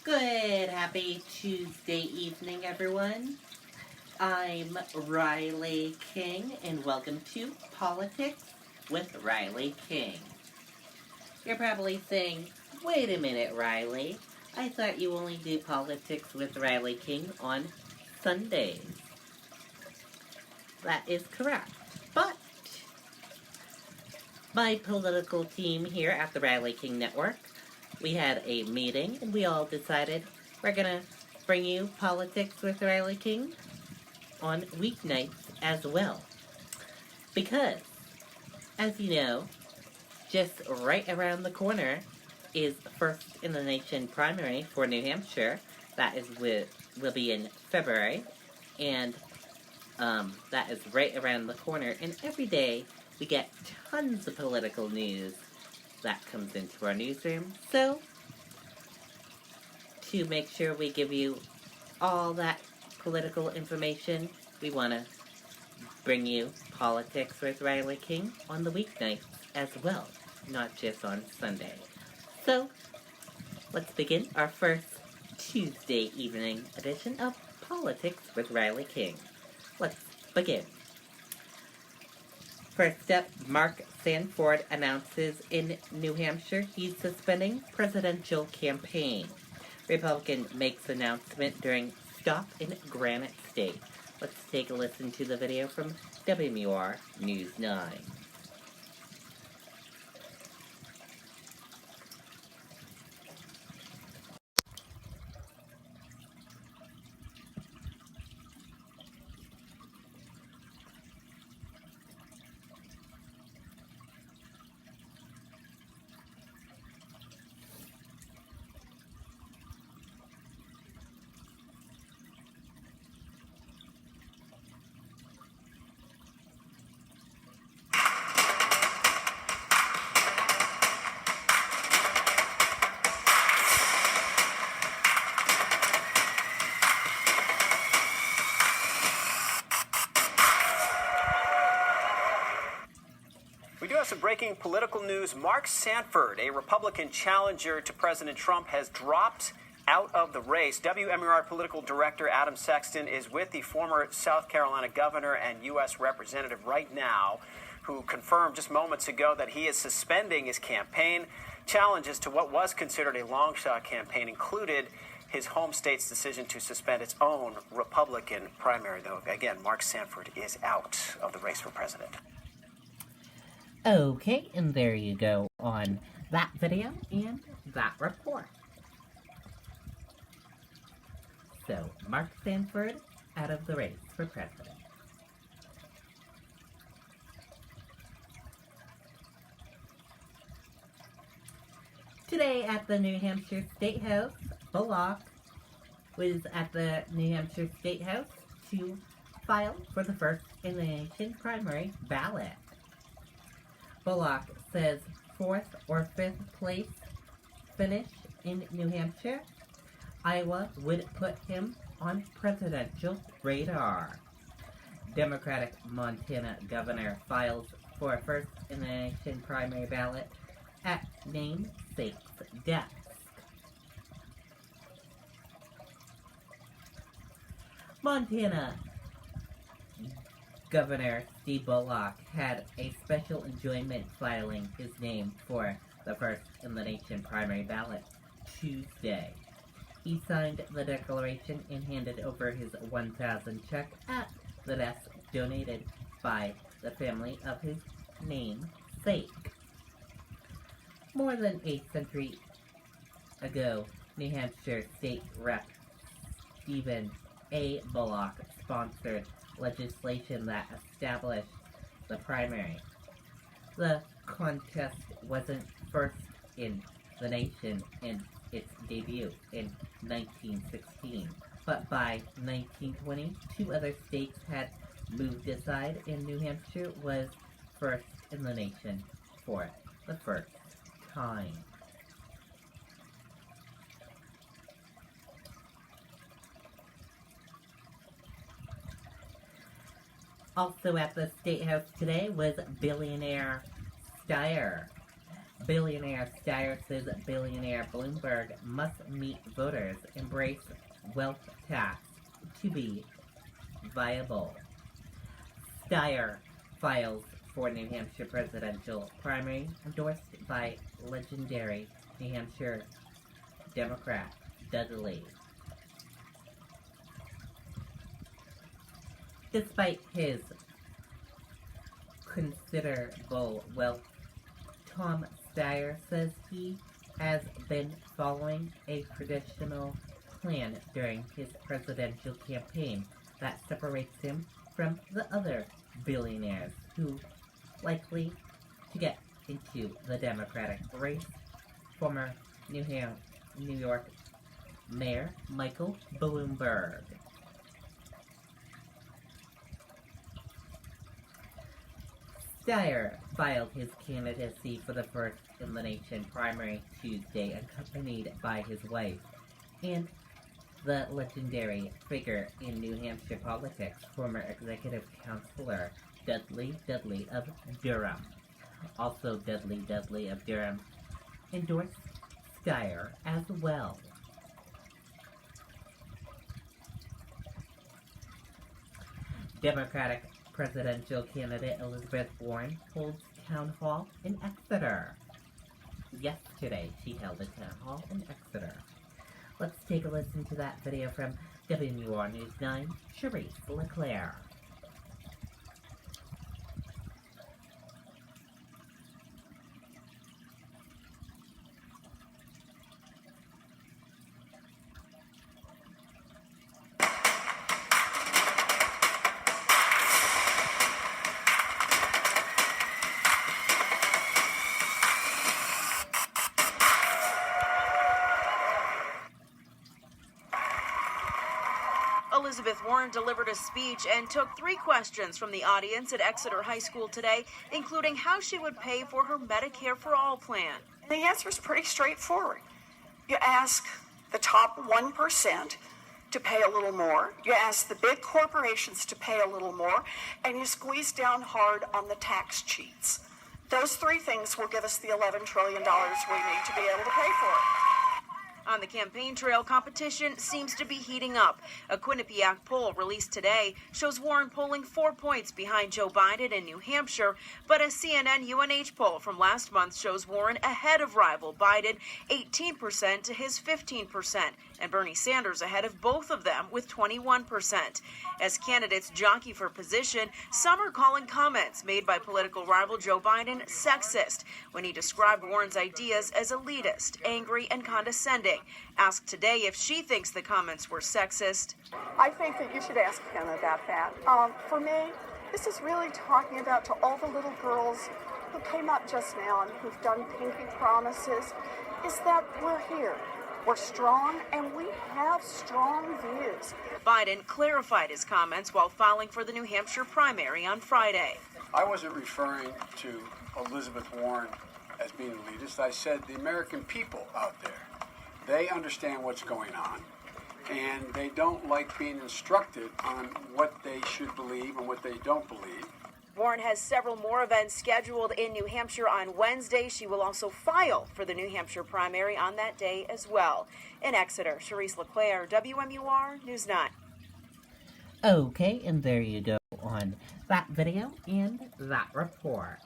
Good, happy Tuesday evening, everyone. I'm Riley King, and welcome to Politics with Riley King. You're probably saying, wait a minute, Riley. I thought you only do Politics with Riley King on Sundays. That is correct. But my political team here at the Riley King Network, we had a meeting and we all decided we're gonna bring you Politics with Riley King on weeknights as well. Because, as you know, just right around the corner is First in the Nation primary for New Hampshire. That will be in February, and that is right around the corner. And every day we get tons of political news that comes into our newsroom. So, to make sure we give you all that political information, we want to bring you Politics with Riley King on the weeknights as well, not just on Sunday. So, let's begin our first Tuesday evening edition of Politics with Riley King. Let's begin. First up, Mark Sanford announces in New Hampshire he's suspending presidential campaign. Republican makes announcement during stop in Granite State. Let's take a listen to the video from WMUR News 9. We do have some breaking political news. Mark Sanford, a Republican challenger to President Trump, has dropped out of the race. WMUR political director Adam Sexton is with the former South Carolina governor and U.S. representative right now, who confirmed just moments ago that he is suspending his campaign. Challenges to what was considered a long shot campaign included his home state's decision to suspend its own Republican primary, though. Again, Mark Sanford is out of the race for president. Okay, and there you go on that video and that report. So, Mark Sanford out of the race for president. Today at the New Hampshire State House, Bullock was at the New Hampshire State House to file for the First in the Nation primary ballot. Bullock says 4th or 5th place finish in New Hampshire, Iowa would put him on presidential radar. Democratic Montana governor files for a First in the Nation primary ballot at namesake's desk. Montana Governor Steve Bullock had a special enjoyment filing his name for the First in the Nation primary ballot Tuesday. He signed the declaration and handed over his $1,000 check at the desk donated by the family of his namesake. More than a century ago, New Hampshire State Rep. Stephen A. Bullock sponsored legislation that established the primary. The contest wasn't first in the nation in its debut in 1916, but by 1920, 2 other states had moved aside, and New Hampshire was first in the nation for the first time. Also at the State House today was billionaire Steyer. Billionaire Steyer says billionaire Bloomberg must meet voters, embrace wealth tax to be viable. Steyer files for New Hampshire presidential primary, endorsed by legendary New Hampshire Democrat Dudley. Despite his considerable wealth, Tom Steyer says he has been following a traditional plan during his presidential campaign that separates him from the other billionaires who likely to get into the Democratic race. Former New York Mayor Michael Bloomberg. Steyer filed his candidacy for the first-in-the-nation primary Tuesday, accompanied by his wife and the legendary figure in New Hampshire politics, former executive counselor Dudley Dudley of Durham. Also Dudley of Durham endorsed Steyer as well. Democratic presidential candidate Elizabeth Warren holds town hall in Exeter. Yesterday, she held a town hall in Exeter. Let's take a listen to that video from WMUR News 9, Cherise LeClaire. Elizabeth Warren delivered a speech and took 3 questions from the audience at Exeter High School today, including how she would pay for her Medicare for All plan. The answer is pretty straightforward. You ask the top 1% to pay a little more, you ask the big corporations to pay a little more, and you squeeze down hard on the tax cheats. Those 3 things will give us the $11 trillion we need to be able to pay for it. On the campaign trail, competition seems to be heating up. A Quinnipiac poll released today shows Warren polling 4 points behind Joe Biden in New Hampshire, but a CNN UNH poll from last month shows Warren ahead of rival Biden, 18% to his 15%, and Bernie Sanders ahead of both of them with 21%. As candidates jockey for position, some are calling comments made by political rival Joe Biden sexist when he described Warren's ideas as elitist, angry, and condescending. Asked today if she thinks the comments were sexist. I think that you should ask him about that. For me, this is really talking about to all the little girls who came up just now and who've done pinky promises, is that we're here. We're strong, and we have strong views. Biden clarified his comments while filing for the New Hampshire primary on Friday. I wasn't referring to Elizabeth Warren as being elitist. I said the American people out there. They understand what's going on, and they don't like being instructed on what they should believe and what they don't believe. Warren has several more events scheduled in New Hampshire on Wednesday. She will also file for the New Hampshire primary on that day as well. In Exeter, Cherise LeClaire, WMUR News 9. Okay, and there you go on that video and that report.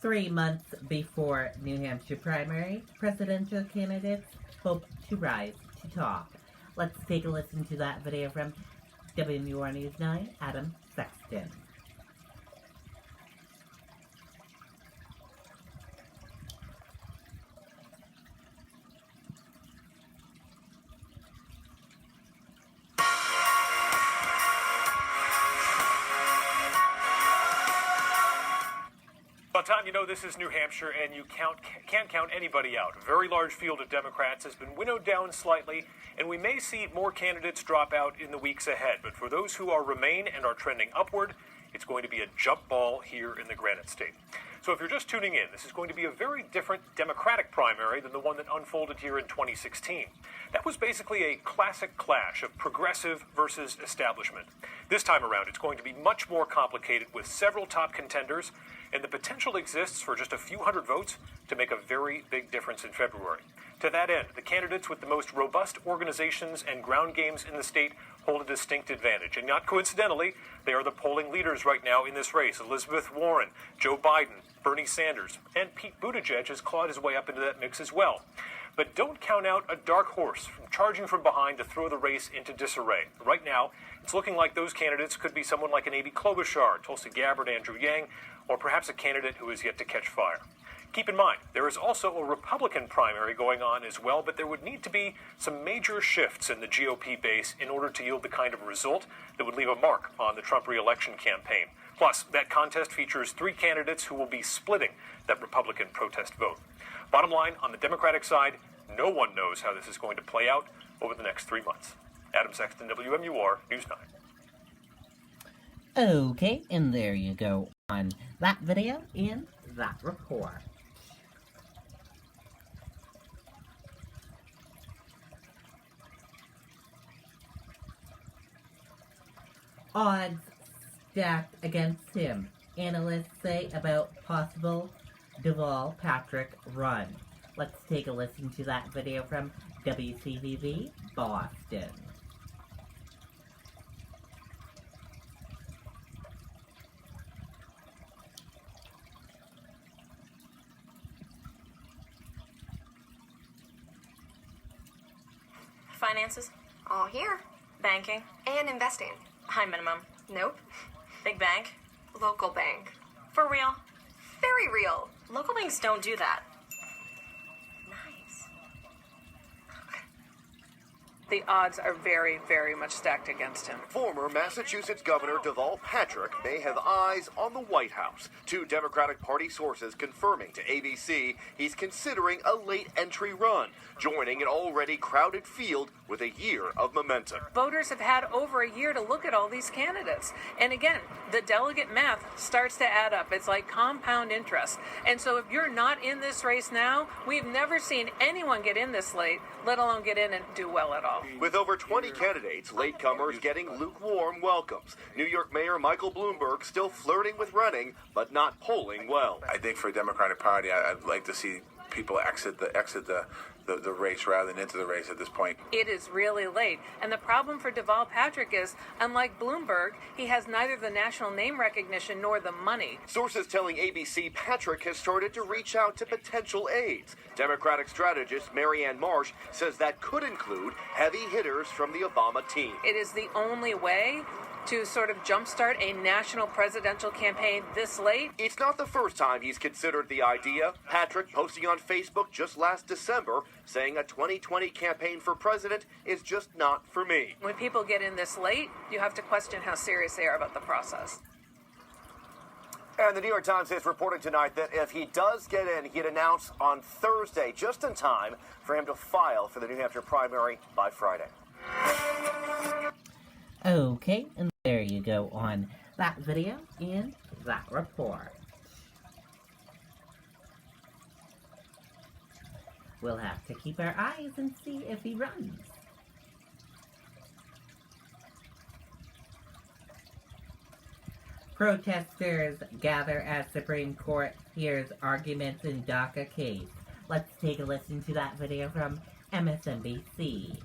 Three months before New Hampshire primary, presidential candidates hope to rise to top. Let's take a listen to that video from WMUR News 9, Adam Sexton. Tom, you know this is New Hampshire, and you can't count anybody out. A very large field of Democrats has been winnowed down slightly, and we may see more candidates drop out in the weeks ahead. But for those who remain and are trending upward, It's going to be a jump ball here in the Granite State. So if you're just tuning in, this is going to be a very different Democratic primary than the one that unfolded here in 2016. That was basically a classic clash of progressive versus establishment. This time around, it's going to be much more complicated with several top contenders, and the potential exists for just a few hundred votes to make a very big difference in February. To that end, the candidates with the most robust organizations and ground games in the state hold a distinct advantage. And not coincidentally, they are the polling leaders right now in this race. Elizabeth Warren, Joe Biden, Bernie Sanders, and Pete Buttigieg has clawed his way up into that mix as well. But don't count out a dark horse charging from behind to throw the race into disarray. Right now, it's looking like those candidates could be someone like an Amy Klobuchar, Tulsi Gabbard, Andrew Yang, or perhaps a candidate who is yet to catch fire. Keep in mind, there is also a Republican primary going on as well, but there would need to be some major shifts in the GOP base in order to yield the kind of result that would leave a mark on the Trump re-election campaign. Plus, that contest features 3 candidates who will be splitting that Republican protest vote. Bottom line, on the Democratic side, no one knows how this is going to play out over the next 3 months. Adam Sexton, WMUR News 9. Okay, and there you go on that video and that report. Odds stacked against him, analysts say about possible Deval Patrick run. Let's take a listen to that video from WCVB Boston. Finances, All here. banking, And investing. high minimum, Nope. big bank, Local bank. for real. Very real. Local banks don't do that. Nice. The odds are very, very much stacked against him. Former Massachusetts Governor Deval Patrick may have eyes on the White House. 2 Democratic Party sources confirming to ABC he's considering a late entry run, joining an already crowded field with a year of momentum. Voters have had over a year to look at all these candidates. And again, the delegate math starts to add up. It's like compound interest. And so if you're not in this race now, we've never seen anyone get in this late, let alone get in and do well at all. With over 20 candidates, latecomers getting lukewarm welcomes. New York Mayor Michael Bloomberg still flirting with running, but not polling well. I think for a Democratic Party, I'd like to see people exit the race rather than into the race at this point. It is really late. And the problem for Deval Patrick is, unlike Bloomberg, he has neither the national name recognition nor the money. Sources telling ABC Patrick has started to reach out to potential aides. Democratic strategist Marianne Marsh says that could include heavy hitters from the Obama team. It is the only way to sort of jumpstart a national presidential campaign this late. It's not the first time he's considered the idea. Patrick posting on Facebook just last December saying a 2020 campaign for president is just not for me. When people get in this late, you have to question how serious they are about the process. And the New York Times is reporting tonight that if he does get in, he'd announce on Thursday, just in time for him to file for the New Hampshire primary by Friday. Okay, and there you go on that video and that report. We'll have to keep our eyes and see if he runs. Protesters gather as Supreme Court hears arguments in DACA case. Let's take a listen to that video from MSNBC.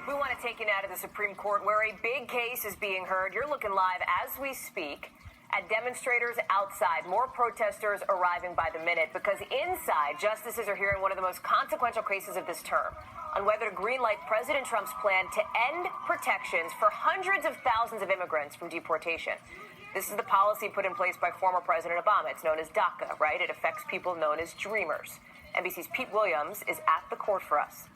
We want to take you now to the Supreme Court where a big case is being heard. You're looking live as we speak at demonstrators outside. More protesters arriving by the minute because inside, justices are hearing one of the most consequential cases of this term on whether to greenlight President Trump's plan to end protections for hundreds of thousands of immigrants from deportation. This is the policy put in place by former President Obama. It's known as DACA, right? It affects people known as dreamers. NBC's Pete Williams is at the court for us.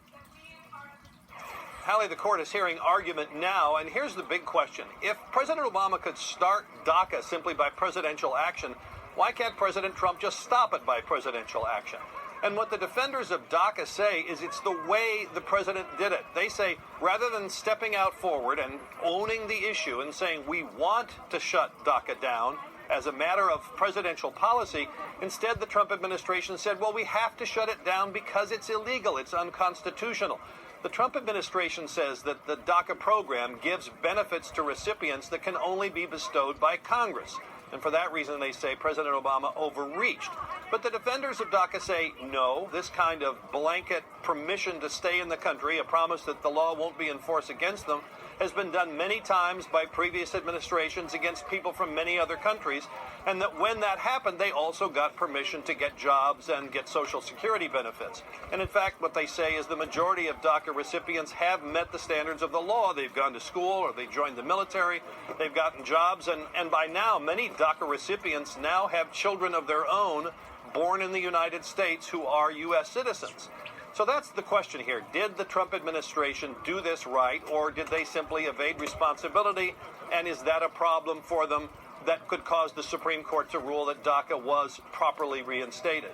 Hallie, the court is hearing argument now, and here's the big question. If President Obama could start DACA simply by presidential action, Why can't President Trump just stop it by presidential action? And what the defenders of DACA say is it's the way the president did it. They say rather than stepping out forward and owning the issue and saying we want to shut DACA down as a matter of presidential policy, instead the Trump administration said, well, we have to shut it down because it's illegal, it's unconstitutional. The Trump administration says that the DACA program gives benefits to recipients that can only be bestowed by Congress. And for that reason, they say President Obama overreached. But the defenders of DACA say, no, this kind of blanket permission to stay in the country, a promise that the law won't be enforced against them, has been done many times by previous administrations against people from many other countries, and that when that happened, they also got permission to get jobs and get Social Security benefits. And in fact, what they say is the majority of DACA recipients have met the standards of the law. They've gone to school or they joined the military, they've gotten jobs, and by now, many DACA recipients now have children of their own born in the United States who are U.S. citizens. So that's the question here. Did the Trump administration do this right, or did they simply evade responsibility? And is that a problem for them that could cause the Supreme Court to rule that DACA was properly reinstated?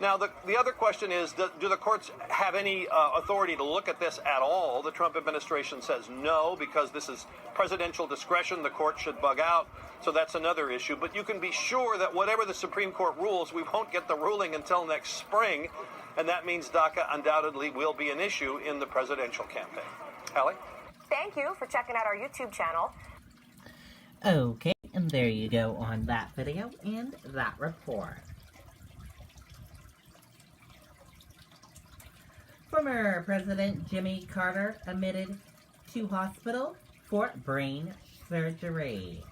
Now, the other question is, do the courts have any authority to look at this at all? The Trump administration says no, because this is presidential discretion. The court should bug out. So that's another issue. But you can be sure that whatever the Supreme Court rules, we won't get the ruling until next spring. And that means DACA undoubtedly will be an issue in the presidential campaign. Hallie? Thank you for checking out our YouTube channel. Okay, and there you go on that video and that report. Former President Jimmy Carter admitted to hospital for brain surgery.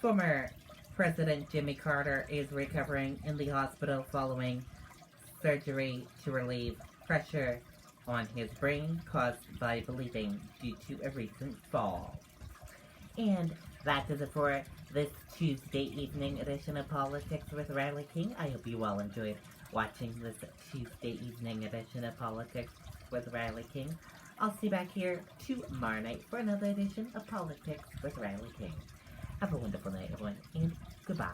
Former President Jimmy Carter is recovering in the hospital following surgery to relieve pressure on his brain caused by bleeding due to a recent fall. And that does it for this Tuesday evening edition of Politics with Riley King. I hope you all enjoyed watching this Tuesday evening edition of Politics with Riley King. I'll see you back here tomorrow night for another edition of Politics with Riley King. Have a wonderful night, everyone, and goodbye.